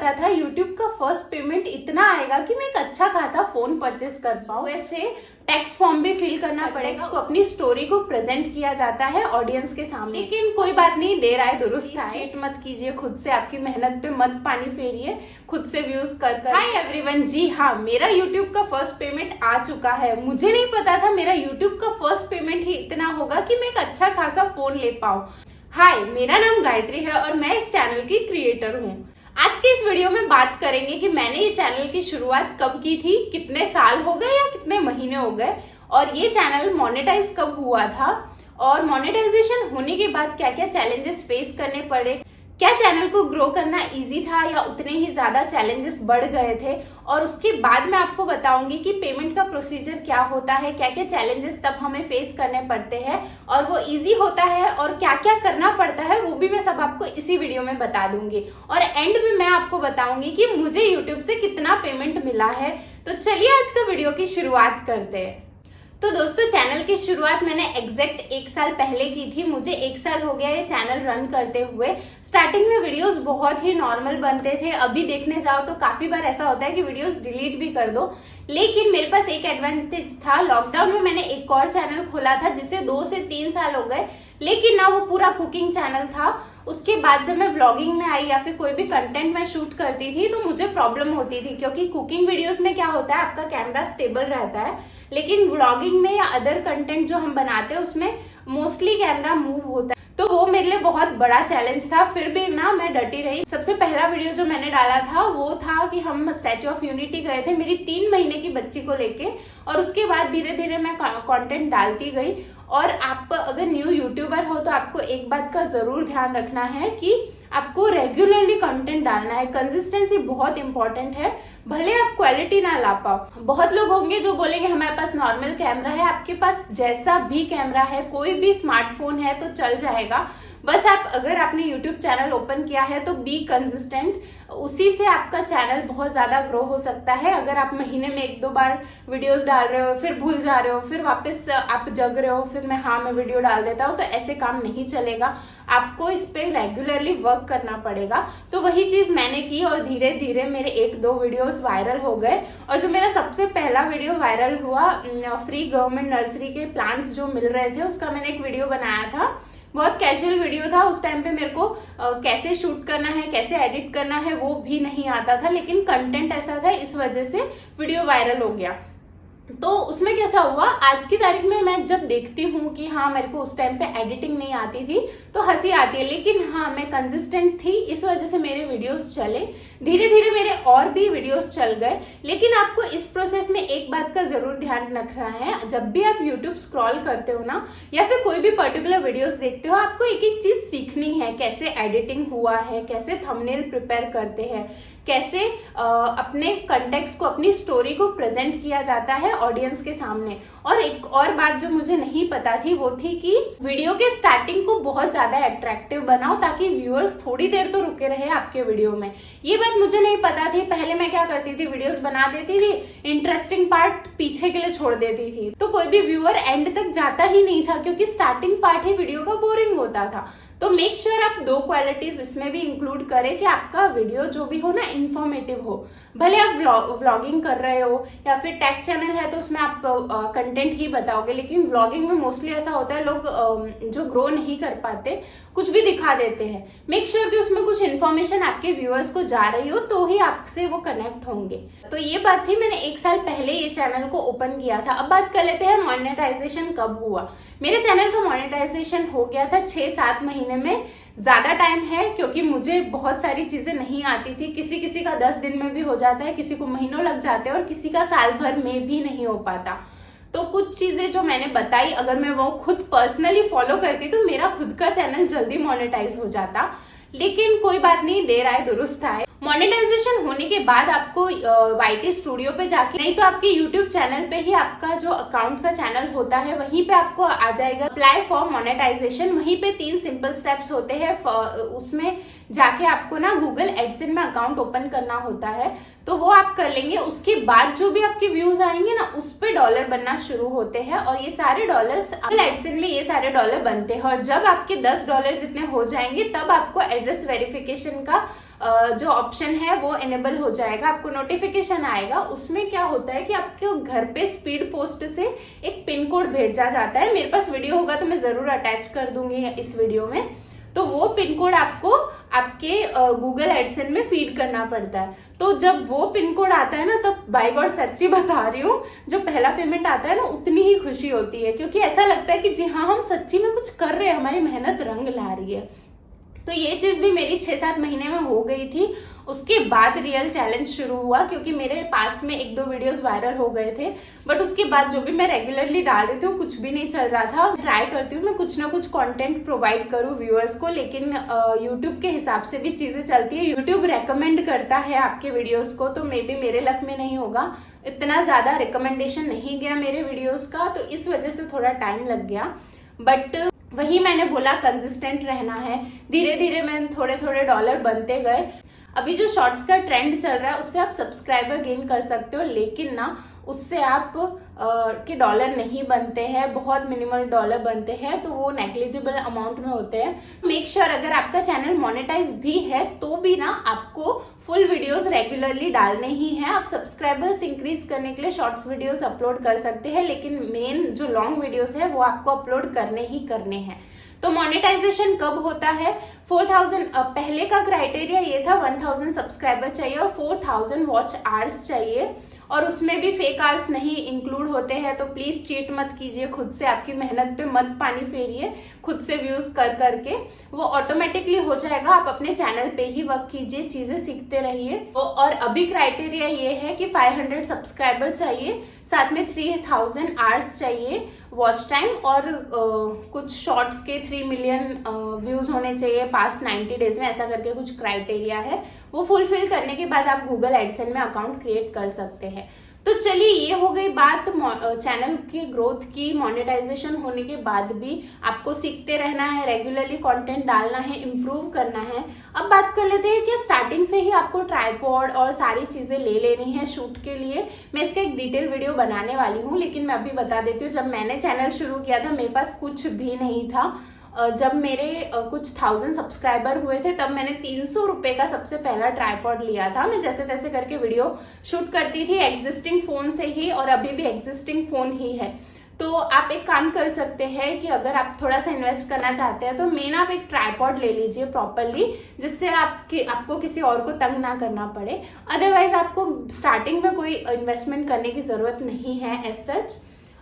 पता था YouTube का फर्स्ट पेमेंट इतना आएगा कि मैं एक अच्छा खासा फोन परचेस कर पाऊँ। वैसे टेक्स्ट फॉर्म भी फिल करना पड़ेगा, उसको अपनी स्टोरी को प्रेजेंट किया जाता है ऑडियंस के सामने। लेकिन कोई बात नहीं, देर आए दुरुस्त आए। चीट मत कीजिए खुद से, आपकी मेहनत पे मत पानी फेरिए, खुद से व्यूज कर। हाय एवरीवन, जी हाँ, मेरा YouTube का फर्स्ट पेमेंट आ चुका है। मुझे नहीं पता था मेरा YouTube का फर्स्ट पेमेंट ही इतना होगा कि मैं एक अच्छा खासा फोन ले पाऊँ। हाय, मेरा नाम गायत्री है और मैं इस चैनल की क्रिएटर हूँ। आज के इस वीडियो में बात करेंगे कि मैंने ये चैनल की शुरुआत कब की थी, कितने साल हो गए या कितने महीने हो गए, और ये चैनल मोनेटाइज कब हुआ था, और मोनेटाइजेशन होने के बाद क्या क्या चैलेंजेस फेस करने पड़े, क्या चैनल को ग्रो करना इजी था या उतने ही ज्यादा चैलेंजेस बढ़ गए थे, और उसके बाद मैं आपको बताऊंगी कि पेमेंट का प्रोसीजर क्या होता है, क्या क्या चैलेंजेस तब हमें फेस करने पड़ते हैं और वो इजी होता है, और क्या क्या करना पड़ता है वो भी मैं सब आपको इसी वीडियो में बता दूंगी। और एंड में मैं आपको बताऊंगी कि मुझे यूट्यूब से कितना पेमेंट मिला है। तो चलिए आज का वीडियो की शुरुआत करते हैं। तो दोस्तों, चैनल की शुरुआत मैंने एग्जैक्ट 1 साल पहले की थी। मुझे 1 साल हो गया ये चैनल रन करते हुए। स्टार्टिंग में वीडियोस बहुत ही नॉर्मल बनते थे। अभी देखने जाओ तो काफी बार ऐसा होता है कि वीडियोस डिलीट भी कर दो, लेकिन मेरे पास एक एडवांटेज था। लॉकडाउन में मैंने एक और चैनल खोला था जिसे 2 से 3 साल हो गए, लेकिन ना वो पूरा कुकिंग चैनल था। उसके बाद जब मैं व्लॉगिंग में आई या फिर कोई भी कंटेंट मैं शूट करती थी तो मुझे प्रॉब्लम होती थी, क्योंकि कुकिंग वीडियोस में क्या होता है, आपका कैमरा स्टेबल रहता है, लेकिन व्लॉगिंग में या अदर कंटेंट जो हम बनाते हैं उसमें मोस्टली कैमरा मूव होता है। तो वो मेरे लिए बहुत बड़ा चैलेंज था। फिर भी ना मैं डटी रही। सबसे पहला वीडियो जो मैंने डाला था वो था कि हम स्टैच्यू ऑफ यूनिटी गए थे मेरी 3 महीने की बच्ची को लेके, और उसके बाद धीरे धीरे मैं कंटेंट डालती गई। और आप अगर न्यू यूट्यूबर हो तो आपको एक बात का जरूर ध्यान रखना है कि आपको रेगुलरली कंटेंट डालना है। कंसिस्टेंसी बहुत इंपॉर्टेंट है, भले आप क्वालिटी ना ला पाओ। बहुत लोग होंगे जो बोलेंगे हमारे पास नॉर्मल कैमरा है। आपके पास जैसा भी कैमरा है, कोई भी स्मार्टफोन है तो चल जाएगा। बस आप अगर आपने यूट्यूब चैनल ओपन किया है तो बी कंसिस्टेंट, उसी से आपका चैनल बहुत ज्यादा ग्रो हो सकता है। अगर आप महीने में 1-2 बार वीडियोस डाल रहे हो, फिर भूल जा रहे हो, फिर वापस आप जग रहे हो, फिर मैं वीडियो डाल देता हूँ, तो ऐसे काम नहीं चलेगा। आपको इस पे रेगुलरली वर्क करना पड़ेगा। तो वही चीज मैंने की और धीरे धीरे मेरे 1-2 वीडियोस वायरल हो गए। और जो मेरा सबसे पहला वीडियो वायरल हुआ, फ्री गवर्नमेंट नर्सरी के प्लांट्स जो मिल रहे थे, उसका मैंने एक वीडियो बनाया था। बहुत कैजुअल वीडियो था। उस टाइम पे मेरे को कैसे शूट करना है, कैसे एडिट करना है वो भी नहीं आता था, लेकिन कंटेंट ऐसा था, इस वजह से वीडियो वायरल हो गया। तो उसमें कैसा हुआ, आज की तारीख में मैं जब देखती हूँ कि हाँ मेरे को उस टाइम पे एडिटिंग नहीं आती थी तो हंसी आती है, लेकिन हाँ मैं कंसिस्टेंट थी, इस वजह से मेरे वीडियोस चले। धीरे धीरे मेरे और भी वीडियोस चल गए। लेकिन आपको इस प्रोसेस में एक बात का जरूर ध्यान रखना है, जब भी आप यूट्यूब स्क्रॉल करते हो ना, या फिर कोई भी पर्टिकुलर वीडियोस देखते हो, आपको एक एक चीज सीखनी है। कैसे एडिटिंग हुआ है, कैसे थंबनेल प्रिपेयर करते हैं, कैसे अपने कंटेक्स्ट को, अपनी स्टोरी को प्रेजेंट किया जाता है ऑडियंस के सामने। और एक और बात जो मुझे नहीं पता थी वो थी कि वीडियो के स्टार्टिंग को बहुत ज्यादा अट्रैक्टिव बनाओ ताकि व्यूअर्स थोड़ी देर तो रुके रहे आपके वीडियो में। ये बात मुझे नहीं पता थी। पहले मैं क्या करती थी, वीडियोस बना देती थी, इंटरेस्टिंग पार्ट पीछे के लिए छोड़ देती थी, तो कोई भी व्यूअर एंड तक जाता ही नहीं था, क्योंकि स्टार्टिंग पार्ट ही वीडियो का बोरिंग होता था। तो मेक श्योर आप 2 क्वालिटीज इसमें भी इंक्लूड करें कि आपका वीडियो जो भी हो ना, इंफॉर्मेटिव हो। भले आप व्लॉगिंग कर रहे हो या फिर टेक चैनल है तो उसमें आप कंटेंट ही बताओगे, लेकिन व्लॉगिंग में मोस्टली ऐसा होता है, लोग जो ग्रो नहीं कर पाते कुछ भी दिखा देते हैं। मेक श्योर कि उसमें कुछ इन्फॉर्मेशन आपके व्यूअर्स को जा रही हो, तो ही आपसे वो कनेक्ट होंगे। तो ये बात थी, मैंने 1 साल पहले ये चैनल को ओपन किया था। अब बात कर लेते हैं मोनेटाइजेशन कब हुआ। मेरे चैनल का मोनेटाइजेशन हो गया था 6-7 महीने में। ज्यादा टाइम है क्योंकि मुझे बहुत सारी चीजें नहीं आती थी। किसी किसी का 10 दिन में भी हो जाता है, किसी को महीनों लग जाते हैं, और किसी का साल भर में भी नहीं हो पाता। तो कुछ चीजें जो मैंने बताई, अगर मैं वो खुद पर्सनली फॉलो करती तो मेरा खुद का चैनल जल्दी मोनेटाइज हो जाता। लेकिन कोई बात नहीं, देर आए दुरुस्त आए। मोनेटाइजेशन होने के बाद आपको YT स्टूडियो पे जाके, नहीं तो आपके YouTube चैनल पे ही आपका जो अकाउंट का चैनल होता है वहीं पे आपको आ जाएगा अप्लाई फॉर मोनेटाइजेशन। वहीं पे 3 सिंपल स्टेप्स होते हैं। उसमें जाके आपको ना गूगल एडसेंस में अकाउंट ओपन करना होता है, तो वो आप कर लेंगे। उसके बाद जो भी आपके व्यूज आएंगे ना, उस पे डॉलर बनना शुरू होते हैं, और ये सारे डॉलर्स एडसेंस में ये सारे डॉलर बनते हैं। और जब आपके $10 जितने हो जाएंगे तब आपको एड्रेस वेरिफिकेशन का जो ऑप्शन है वो इनेबल हो जाएगा, आपको नोटिफिकेशन आएगा। उसमें क्या होता है कि आपके घर पे स्पीड पोस्ट से एक पिन कोड भेजा जाता है। मेरे पास वीडियो होगा तो मैं जरूर अटैच कर दूंगी इस वीडियो में। तो वो पिन कोड आपको आपके गूगल एडसेंस में फीड करना पड़ता है। तो जब वो पिन कोड आता है ना, तब बाय गॉड सच्ची बता रही हूँ, जो पहला पेमेंट आता है ना उतनी ही खुशी होती है, क्योंकि ऐसा लगता है कि जी हाँ, हम सच्ची में कुछ कर रहे हैं, हमारी मेहनत रंग ला रही है। तो ये चीज भी मेरी 6-7 महीने में हो गई थी। उसके बाद रियल चैलेंज शुरू हुआ, क्योंकि मेरे पास में 1-2 वीडियोस वायरल हो गए थे, बट उसके बाद जो भी मैं रेगुलरली डाल रही थी वो कुछ भी नहीं चल रहा था। ट्राई करती हूँ मैं कुछ ना कुछ कंटेंट प्रोवाइड करूँ व्यूअर्स को, लेकिन यूट्यूब के हिसाब से भी चीजें चलती है। यूट्यूब रेकमेंड करता है आपके वीडियोस को, तो मे बी मेरे लक में नहीं होगा, इतना ज्यादा रिकमेंडेशन नहीं गया मेरे वीडियोज का, तो इस वजह से थोड़ा टाइम लग गया। बट वही मैंने बोला, कंसिस्टेंट रहना है। धीरे धीरे मैंने थोड़े थोड़े डॉलर बनते गए। अभी जो शॉर्ट्स का ट्रेंड चल रहा है उससे आप सब्सक्राइबर गेन कर सकते हो, लेकिन ना उससे आप के डॉलर नहीं बनते हैं, बहुत मिनिमल डॉलर बनते हैं, तो वो नेग्लिजिबल अमाउंट में होते हैं। मेक श्योर अगर आपका चैनल मोनेटाइज भी है तो भी ना आपको फुल वीडियोस रेगुलरली डालने ही हैं। आप सब्सक्राइबर्स इंक्रीज करने के लिए शॉर्ट्स वीडियोस अपलोड कर सकते हैं, लेकिन मेन जो लॉन्ग वीडियोस है वो आपको अपलोड करने ही करने हैं। तो मोनेटाइजेशन कब होता है? 4000 पहले का क्राइटेरिया ये था, 1000 सब्सक्राइबर चाहिए और 4000 वॉच आवर्स चाहिए, और उसमें भी फेक आवर्स नहीं इंक्लूड होते हैं। तो प्लीज चीट मत कीजिए, खुद से आपकी मेहनत पे मत पानी फेरिए, खुद से व्यूज कर करके वो ऑटोमेटिकली हो जाएगा। आप अपने चैनल पे ही वर्क कीजिए, चीजें सीखते रहिए। और अभी क्राइटेरिया ये है कि 500 सब्सक्राइबर चाहिए, साथ में 3000 आवर्स चाहिए वॉच टाइम, और कुछ शॉर्ट्स के 3 मिलियन व्यूज होने चाहिए पास्ट 90 डेज में, ऐसा करके कुछ क्राइटेरिया है। वो फुलफिल करने के बाद आप गूगल एडसेंस में अकाउंट क्रिएट कर सकते हैं। तो चलिए, ये हो गई बात चैनल की ग्रोथ की। मोनेटाइजेशन होने के बाद भी आपको सीखते रहना है, रेगुलरली कंटेंट डालना है, इम्प्रूव करना है। अब बात कर लेते हैं कि स्टार्टिंग से ही आपको ट्राइपॉड और सारी चीजें ले लेनी है शूट के लिए। मैं इसका एक डिटेल वीडियो बनाने वाली हूँ, लेकिन मैं अभी बता देती हूँ, जब मैंने चैनल शुरू किया था मेरे पास कुछ भी नहीं था। जब मेरे कुछ 1000 सब्सक्राइबर हुए थे तब मैंने 300 रुपए का सबसे पहला ट्राइपॉड लिया था। मैं जैसे तैसे करके वीडियो शूट करती थी एग्जिस्टिंग फोन से ही, और अभी भी एग्जिस्टिंग फोन ही है। तो आप एक काम कर सकते हैं कि अगर आप थोड़ा सा इन्वेस्ट करना चाहते हैं तो मेन आप एक ट्राइपॉड ले लीजिए प्रॉपरली, जिससे आपको किसी और को तंग ना करना पड़े। अदरवाइज आपको स्टार्टिंग में कोई इन्वेस्टमेंट करने की जरूरत नहीं है एज सच।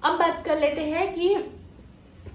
अब बात कर लेते हैं कि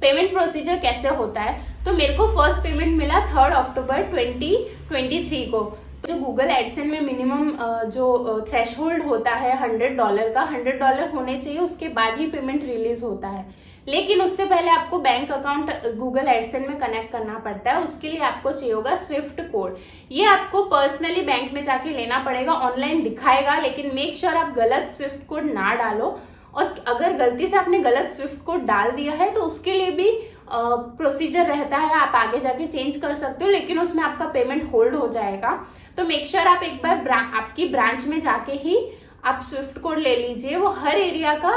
पेमेंट प्रोसीजर कैसे होता है। तो मेरे को फर्स्ट पेमेंट मिला 3 अक्टूबर 2023 को। जो गूगल एडसेंस में मिनिमम जो थ्रेशहोल्ड होता है $100 का, $100 होने चाहिए, उसके बाद ही पेमेंट रिलीज होता है। लेकिन उससे पहले आपको बैंक अकाउंट गूगल एडसेंस में कनेक्ट करना पड़ता है। उसके लिए आपको चाहिए होगा स्विफ्ट कोड। ये आपको पर्सनली बैंक में जाके लेना पड़ेगा, ऑनलाइन दिखाएगा, लेकिन मेक श्योर आप गलत स्विफ्ट कोड ना डालो। और अगर गलती से आपने गलत स्विफ्ट कोड डाल दिया है तो उसके लिए भी प्रोसीजर रहता है, आप आगे जाके चेंज कर सकते हो, लेकिन उसमें आपका पेमेंट होल्ड हो जाएगा। तो मेक श्योर आप एक बार आपकी ब्रांच में जाके ही आप स्विफ्ट कोड ले लीजिए। वो हर एरिया का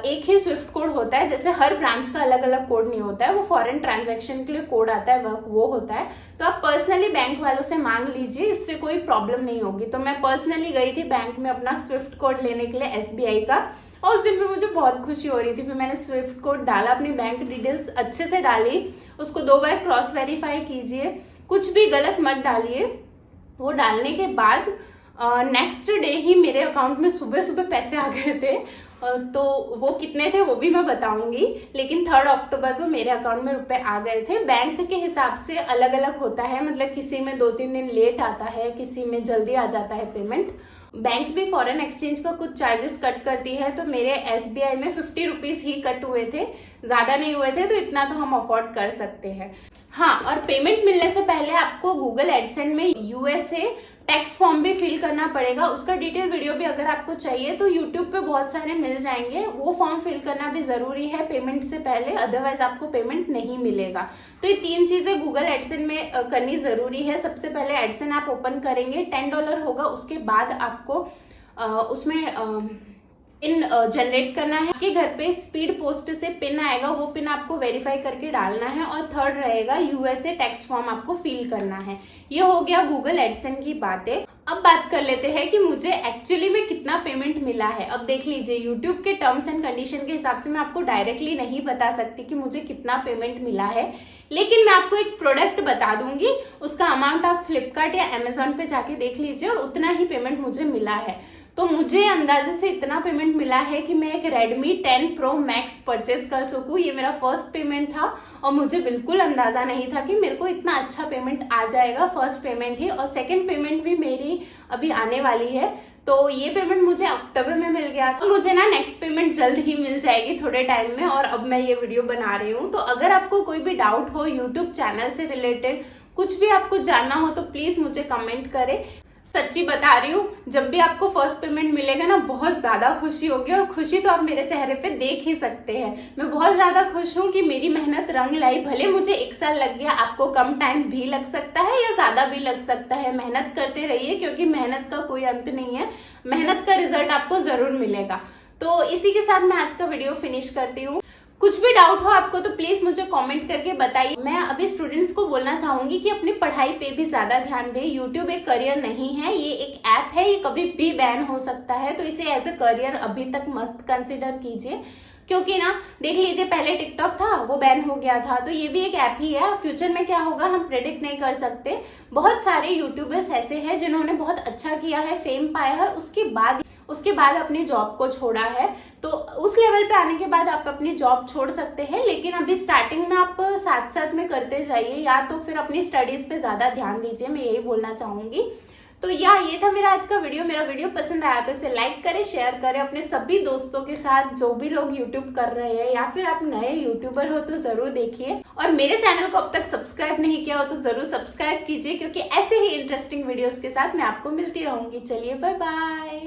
एक ही स्विफ्ट कोड होता है, जैसे हर ब्रांच का अलग अलग कोड नहीं होता है। वो फॉरेन ट्रांजैक्शन के लिए कोड आता है, वो होता है। तो आप पर्सनली बैंक वालों से मांग लीजिए, इससे कोई प्रॉब्लम नहीं होगी। तो मैं पर्सनली गई थी बैंक में अपना स्विफ्ट कोड लेने के लिए SBI का, और उस दिन पे मुझे बहुत खुशी हो रही थी। फिर मैंने स्विफ्ट कोड डाला, अपनी बैंक डिटेल्स अच्छे से डाली, उसको 2 बार क्रॉस वेरीफाई कीजिए, कुछ भी गलत मत डालिए। वो डालने के बाद नेक्स्ट डे ही मेरे अकाउंट में सुबह सुबह पैसे आ गए थे। तो वो कितने थे वो भी मैं बताऊंगी, लेकिन 3 अक्टूबर को मेरे अकाउंट में रुपए आ गए थे। बैंक के हिसाब से अलग अलग होता है, मतलब किसी में 2-3 दिन लेट आता है, किसी में जल्दी आ जाता है पेमेंट। बैंक भी फॉरेन एक्सचेंज का कुछ चार्जेस कट करती है, तो मेरे SBI में 50 रुपीज ही कट हुए थे, ज्यादा नहीं हुए थे, तो इतना तो हम अफोर्ड कर सकते हैं। हाँ, और पेमेंट मिलने से पहले आपको गूगल एडसेंस में USA टैक्स फॉर्म भी फिल करना पड़ेगा। उसका डिटेल वीडियो भी अगर आपको चाहिए तो यूट्यूब पे बहुत सारे मिल जाएंगे। वो फॉर्म फिल करना भी जरूरी है पेमेंट से पहले, अदरवाइज आपको पेमेंट नहीं मिलेगा। तो ये 3 चीजें गूगल एडसेंस में करनी जरूरी है। सबसे पहले एडसेंस आप ओपन करेंगे, $10 होगा, उसके बाद आपको उसमें पिन जनरेट करना है। आपके घर पे स्पीड पोस्ट से पिन आएगा, वो पिन आपको वेरीफाई करके डालना है। और थर्ड रहेगा यूएसए टेक्स्ट फॉर्म आपको फिल करना है। ये हो गया गूगल एडसेंस की बातें। अब बात कर लेते हैं कि मुझे एक्चुअली में कितना पेमेंट मिला है। अब देख लीजिए, यूट्यूब के टर्म्स एंड कंडीशन के हिसाब से मैं आपको डायरेक्टली नहीं बता सकती कि मुझे कितना पेमेंट मिला है, लेकिन मैं आपको एक प्रोडक्ट बता दूंगी, उसका अमाउंट आप फ्लिपकार्ट या अमेजोन पे जाके देख लीजिए और उतना ही पेमेंट मुझे मिला है। तो मुझे अंदाजे से इतना पेमेंट मिला है कि मैं एक Redmi 10 Pro Max परचेज कर सकूं। ये मेरा फर्स्ट पेमेंट था और मुझे बिल्कुल अंदाजा नहीं था कि मेरे को इतना अच्छा पेमेंट आ जाएगा। फर्स्ट पेमेंट ही, और सेकंड पेमेंट भी मेरी अभी आने वाली है। तो ये पेमेंट मुझे अक्टूबर में मिल गया था। मुझे ना नेक्स्ट पेमेंट जल्द ही मिल जाएगी थोड़े टाइम में, और अब मैं ये वीडियो बना रही हूँ। तो अगर आपको कोई भी डाउट हो यूट्यूब चैनल से रिलेटेड, कुछ भी आपको जानना हो, तो प्लीज मुझे कमेंट करें। सच्ची बता रही हूँ, जब भी आपको फर्स्ट पेमेंट मिलेगा ना, बहुत ज्यादा खुशी होगी। और खुशी तो आप मेरे चेहरे पे देख ही सकते हैं। मैं बहुत ज्यादा खुश हूँ कि मेरी मेहनत रंग लाई। भले मुझे 1 साल लग गया, आपको कम टाइम भी लग सकता है या ज्यादा भी लग सकता है। मेहनत करते रहिए, क्योंकि मेहनत का कोई अंत नहीं है। मेहनत का रिजल्ट आपको जरूर मिलेगा। तो इसी के साथ मैं आज का वीडियो फिनिश करती हूँ। कुछ भी डाउट हो आपको तो प्लीज मुझे कमेंट करके बताइए। मैं अभी स्टूडेंट्स को बोलना चाहूंगी कि अपनी पढ़ाई पे भी ज्यादा ध्यान दें। यूट्यूब एक करियर नहीं है, ये एक ऐप है, ये कभी भी बैन हो सकता है। तो इसे एज ए करियर अभी तक मत कंसिडर कीजिए, क्योंकि ना देख लीजिए, पहले टिकटॉक था, वो बैन हो गया था। तो ये भी एक ऐप ही है। फ्यूचर में क्या होगा हम प्रेडिक्ट नहीं कर सकते। बहुत सारे यूट्यूबर्स ऐसे हैं जिन्होंने बहुत अच्छा किया है, फेम पाया है, उसके बाद अपनी जॉब को छोड़ा है। तो उस लेवल पे आने के बाद आप अपनी जॉब छोड़ सकते हैं, लेकिन अभी स्टार्टिंग में आप साथ साथ में करते जाइए, या तो फिर अपनी स्टडीज पे ज्यादा ध्यान दीजिए। मैं यही बोलना चाहूंगी। तो ये था मेरा आज का वीडियो। मेरा वीडियो पसंद आया तो इसे लाइक करें, शेयर करें अपने सभी दोस्तों के साथ, जो भी लोग यूट्यूब कर रहे हैं, या फिर आप नए यूट्यूबर हो तो जरूर देखिए। और मेरे चैनल को अब तक सब्सक्राइब नहीं किया हो तो जरूर सब्सक्राइब कीजिए, क्योंकि ऐसे ही इंटरेस्टिंग वीडियोस के साथ मैं आपको मिलती रहूंगी। चलिए, बाय बाय।